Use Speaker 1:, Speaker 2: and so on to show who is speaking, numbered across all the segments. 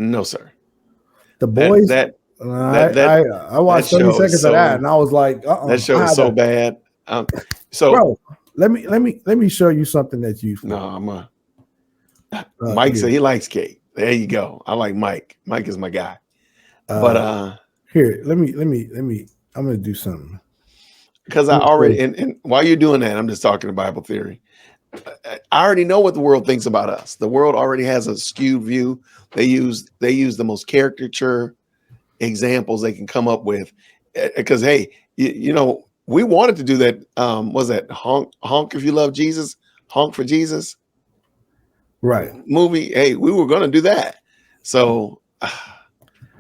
Speaker 1: No, sir.
Speaker 2: The Boys. I watched 30 seconds of that, and I was like,
Speaker 1: that show is so bad.
Speaker 2: Bro, let me show you something that's useful.
Speaker 1: No, Mike said he likes Kate. There you go. I like Mike. Mike is my guy. But
Speaker 2: here, let me. I'm gonna do something.
Speaker 1: Because I already and while you're doing that, I'm just talking Bible theory. I already know what the world thinks about us. The world already has a skewed view. They use the most caricature examples they can come up with. Because hey, you know, we wanted to do that. Was that honk if you love Jesus, honk for Jesus,
Speaker 2: right?
Speaker 1: Movie. Hey, we were going to do that. So,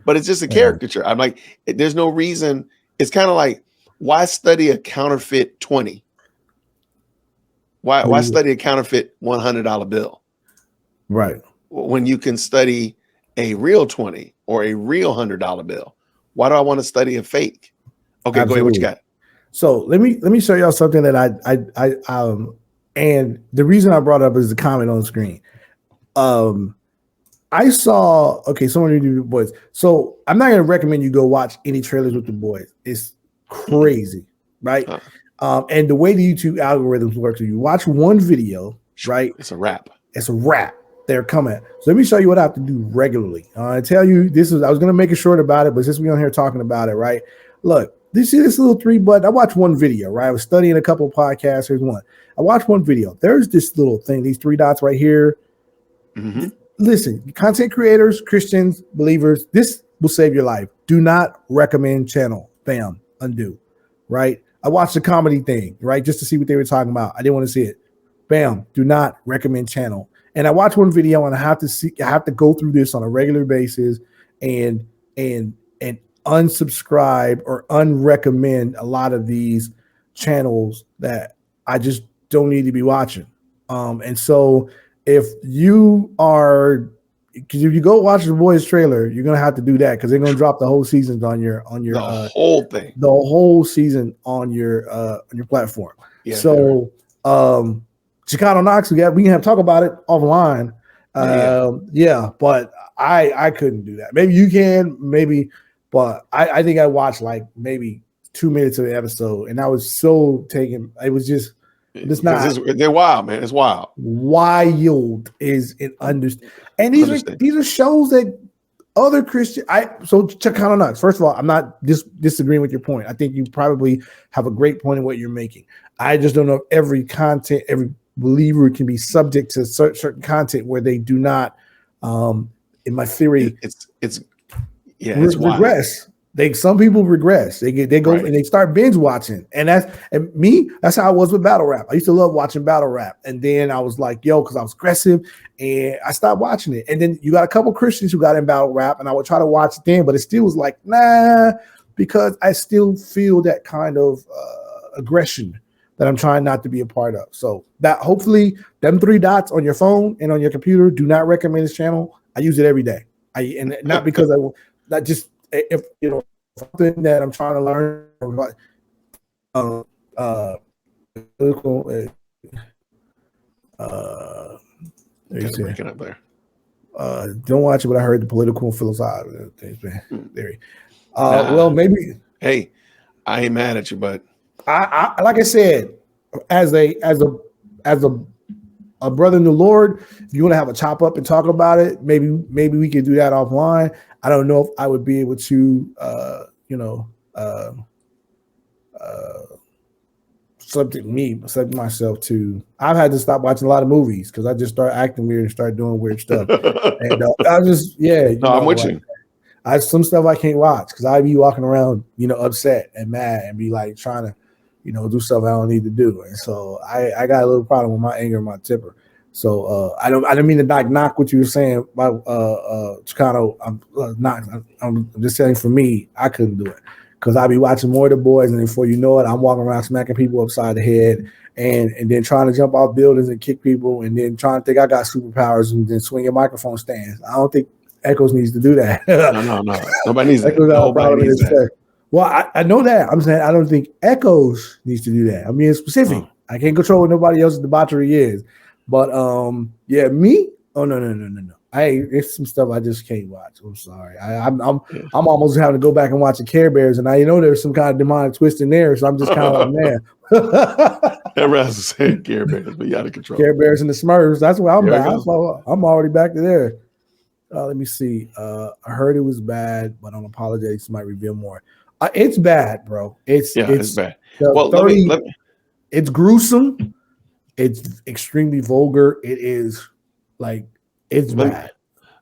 Speaker 1: but it's just a caricature. I'm like, there's no reason. It's kind of like, why study a counterfeit 20? Why study a counterfeit $100 bill?
Speaker 2: Right.
Speaker 1: When you can study a real 20 or a real $100 bill. Why do I want to study a fake? Okay, Absolutely. Go ahead. What you got?
Speaker 2: So let me show y'all something that I and the reason I brought it up is the comment on the screen. I saw someone do The Boys. So I'm not gonna recommend you go watch any trailers with The Boys. It's crazy, right? And the way the YouTube algorithms work, so you watch one video, right?
Speaker 1: It's a wrap.
Speaker 2: They're coming. So let me show you what I have to do regularly. I tell you, I was going to make it short about it, but since we're on here talking about it, right? Look, this little 3 button. I watched one video, right? I was studying a couple of podcasts. Here's one. I watched one video. There's this little thing, these 3 dots right here.
Speaker 1: Mm-hmm.
Speaker 2: Listen, content creators, Christians, believers, this will save your life. Do not recommend channel. Bam, undo, right? I watched the comedy thing, right? Just to see what they were talking about. I didn't want to see it. Bam, do not recommend channel. And I watched one video and I have to go through this on a regular basis and unsubscribe or unrecommend a lot of these channels that I just don't need to be watching. And so if you are, because if you go watch The Boys trailer, you're gonna have to do that because they're gonna drop the whole season on your
Speaker 1: whole thing,
Speaker 2: the whole season on your platform. Yeah, so Chicano Knox, we can talk about it offline. But I couldn't do that. Maybe you can, but I think I watched like maybe 2 minutes of the episode, and I was so taken. It was just.
Speaker 1: They're wild, man. It's wild.
Speaker 2: Wild is an understand. And these are shows that other Christian. So Chicano Knox. First of all, I'm not disagreeing with your point. I think you probably have a great point in what you're making. I just don't know if every believer can be subject to certain content where they do not. In my theory,
Speaker 1: it's
Speaker 2: regress. Some people regress. They go right. And they start binge watching, and that's how I was with battle rap. I used to love watching battle rap, and then I was like, because I was aggressive, and I stopped watching it. And then you got a couple Christians who got in battle rap, and I would try to watch it then, but it still was like nah, because I still feel that kind of aggression that I'm trying not to be a part of. So that hopefully them 3 dots on your phone and on your computer, do not recommend this channel. I use it every day. And not because not just. If something that I'm trying to learn,
Speaker 1: breaking up there.
Speaker 2: Don't watch it, but I heard the political and philosophical theory. Well, maybe.
Speaker 1: Hey, I ain't mad at you, but
Speaker 2: I like I said, as a brother in the Lord, if you want to have a chop up and talk about it, maybe we can do that offline. I don't know if I would be able to, subject myself to. I've had to stop watching a lot of movies because I just start acting weird and start doing weird stuff. And I just,
Speaker 1: I'm with you.
Speaker 2: Some stuff I can't watch because I be walking around, upset and mad and be like trying to, do stuff I don't need to do. And so I got a little problem with my anger and my temper. So I don't mean to knock what you were saying about Chicano. I'm just saying for me, I couldn't do it because I'd be watching more of The Boys, and before you know it, I'm walking around smacking people upside the head and then trying to jump off buildings and kick people, and then trying to think I got superpowers and then swinging microphone stands. I don't think Echoes needs to do that.
Speaker 1: No. Nobody needs that. Nobody needs that.
Speaker 2: Well, I know that. I'm saying I don't think Echoes needs to do that. I'm being specific. I can't control what nobody else's debauchery is. But me? Oh no. It's some stuff I just can't watch. I'm sorry. I'm almost having to go back and watch the Care Bears, and I know there's some kind of demonic twist in there, so I'm just kind of like, man.
Speaker 1: Everybody saying Care Bears, but you out of control.
Speaker 2: Care Bears and the Smurfs. That's where I'm back. I'm already back to there. Let me see. I heard it was bad, but on apologetics might reveal more. It's bad, bro. It's
Speaker 1: bad.
Speaker 2: Well, let me. It's gruesome. It's extremely vulgar. It is like it's bad.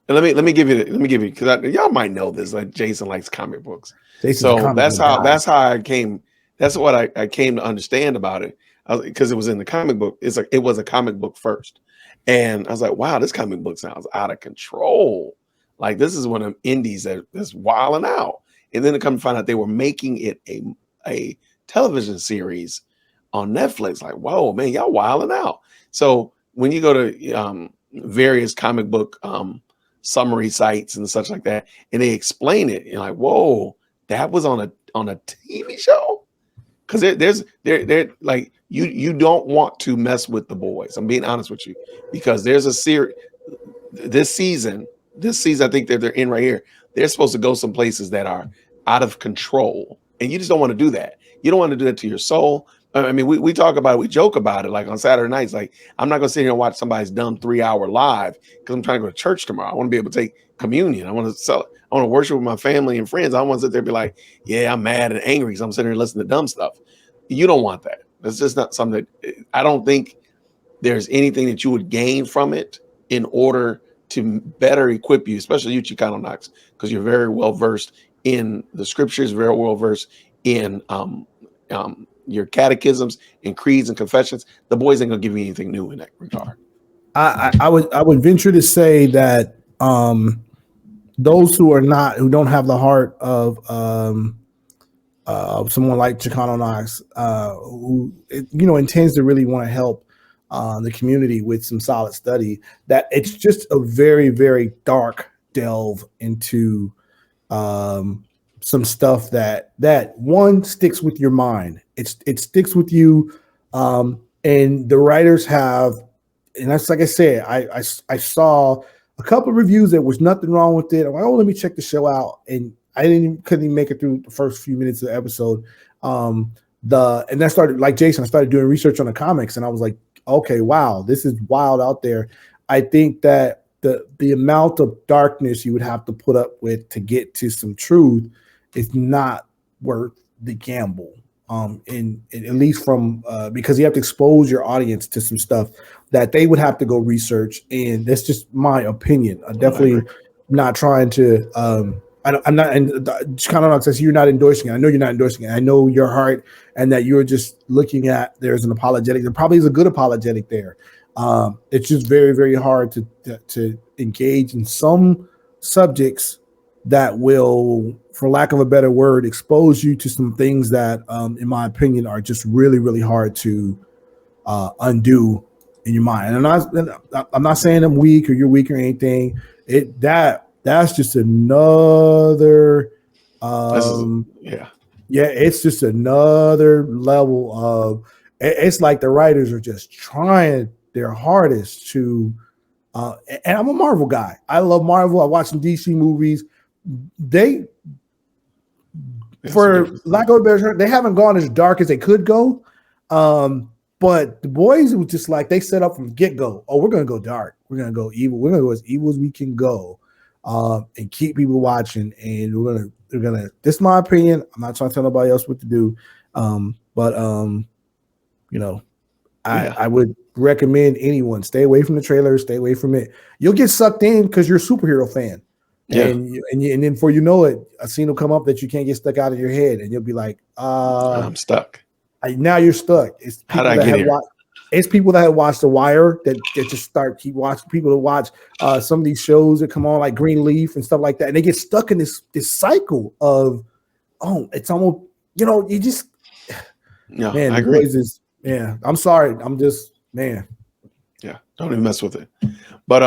Speaker 1: And let me give you because y'all might know this. Like Jason likes comic books, so that's how I came. That's what I came to understand about it, because it was in the comic book. It's like it was a comic book first, and I was like, wow, this comic book sounds out of control. Like this is one of them indies that's wilding out. And then to come to find out they were making it a television series on Netflix. Like, whoa, man, y'all wilding out. So when you go to various comic book summary sites and such like that, and they explain it, you're like, whoa, that was on a TV show. Because they're like you don't want to mess with the boys. I'm being honest with you, because there's a series this season. I think they're in right here. They're supposed to go some places that are out of control, and you just don't want to do that. You don't want to do that to your soul. I mean, we talk about it, we joke about it, like on Saturday nights. Like, I'm not gonna sit here and watch somebody's dumb 3-hour live because I'm trying to go to church tomorrow. I want to be able to take communion. I want to worship with my family and friends. I don't want to sit there and be like, yeah, I'm mad and angry because I'm sitting here listening to dumb stuff. You don't want that. That's just not something that I don't think there's anything that you would gain from it in order to better equip you, especially you Chicano Knox, because you're very well versed in the scriptures, very well versed in your catechisms and creeds and confessions. The boys ain't gonna give you anything new in that regard.
Speaker 2: I would venture to say that those who don't have the heart of someone like Chicano Knox, who intends to really want to help the community with some solid study, that it's just a very, very dark delve into some stuff that one sticks with your mind. It sticks with you, and the writers have, and that's like I said, I saw a couple of reviews that was nothing wrong with it. I'm like, oh, let me check the show out, and couldn't even make it through the first few minutes of the episode. And that started, like Jason, I started doing research on the comics, and I was like, okay, wow, this is wild out there. I think that the amount of darkness you would have to put up with to get to some truth is not worth the gamble. And at least from because you have to expose your audience to some stuff that they would have to go research, and that's just my opinion. I'm definitely not trying to. I'm not, and kind of says you're not endorsing it. I know you're not endorsing it. I know your heart, and that you're just looking at there's an apologetic. There probably is a good apologetic there. It's just very, very hard to engage in some subjects that will, for lack of a better word, expose you to some things that, in my opinion, are just really, really hard to undo in your mind. And I'm not saying I'm weak or you're weak or anything. That's just another, it's just another level of. It's like the writers are just trying their hardest to. And I'm a Marvel guy. I love Marvel. I watch some DC movies. For lack of a better term, they haven't gone as dark as they could go. But the boys, it was just like they set up from get-go. Oh, we're gonna go dark. We're gonna go evil. We're gonna go as evil as we can go, and keep people watching. And we're gonna. This is my opinion. I'm not trying to tell nobody else what to do. I would recommend anyone stay away from the trailers, stay away from it. You'll get sucked in because you're a superhero fan. Yeah. And then before you know it, a scene will come up that you can't get stuck out of your head, and you'll be like,
Speaker 1: I'm stuck.
Speaker 2: Now you're stuck. It's
Speaker 1: how did I get here?
Speaker 2: It's people that have watched The Wire that just keep watching. People that watch some of these shows that come on, like Greenleaf and stuff like that, and they get stuck in this cycle of, it's almost, you just.
Speaker 1: No,
Speaker 2: man,
Speaker 1: I agree.
Speaker 2: I'm sorry. I'm just, man.
Speaker 1: Yeah, don't even mess with it. But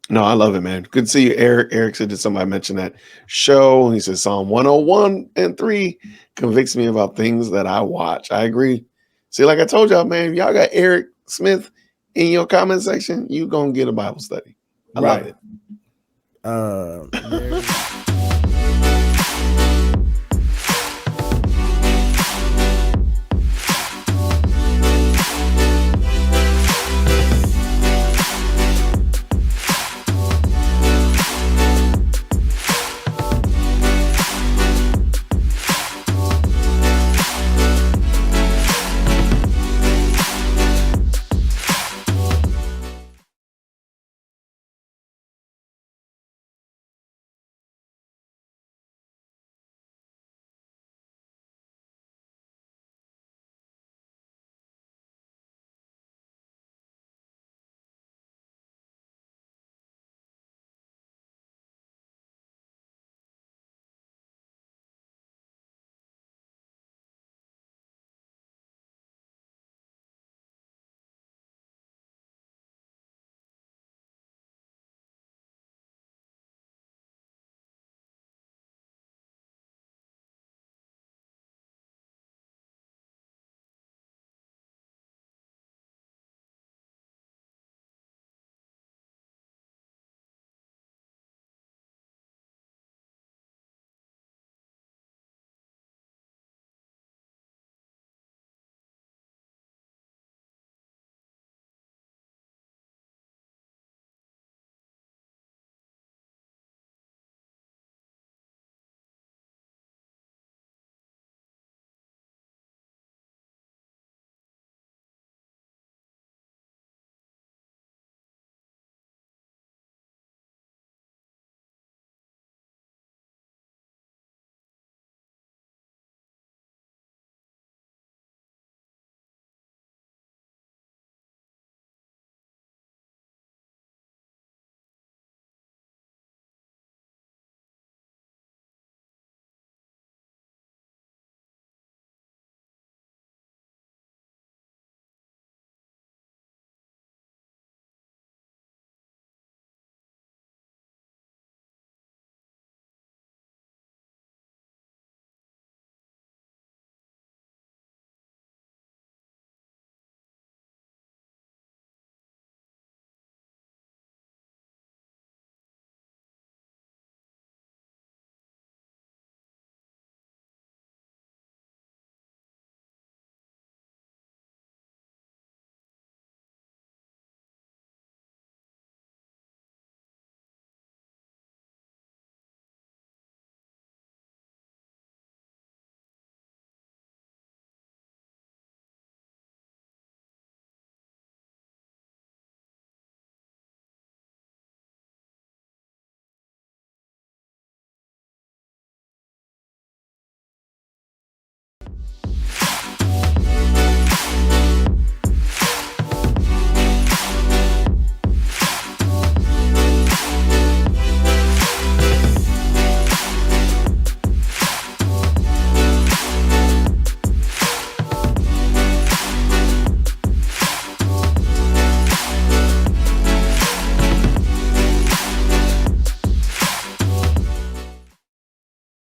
Speaker 1: no, I love it, man. Good to see you, Eric. Eric said, did somebody mention that show? He said Psalm 101:3 convicts me about things that I watch. I agree. See, like I told y'all, man, y'all got Eric Smith in your comment section, you gonna get a Bible study. I love it.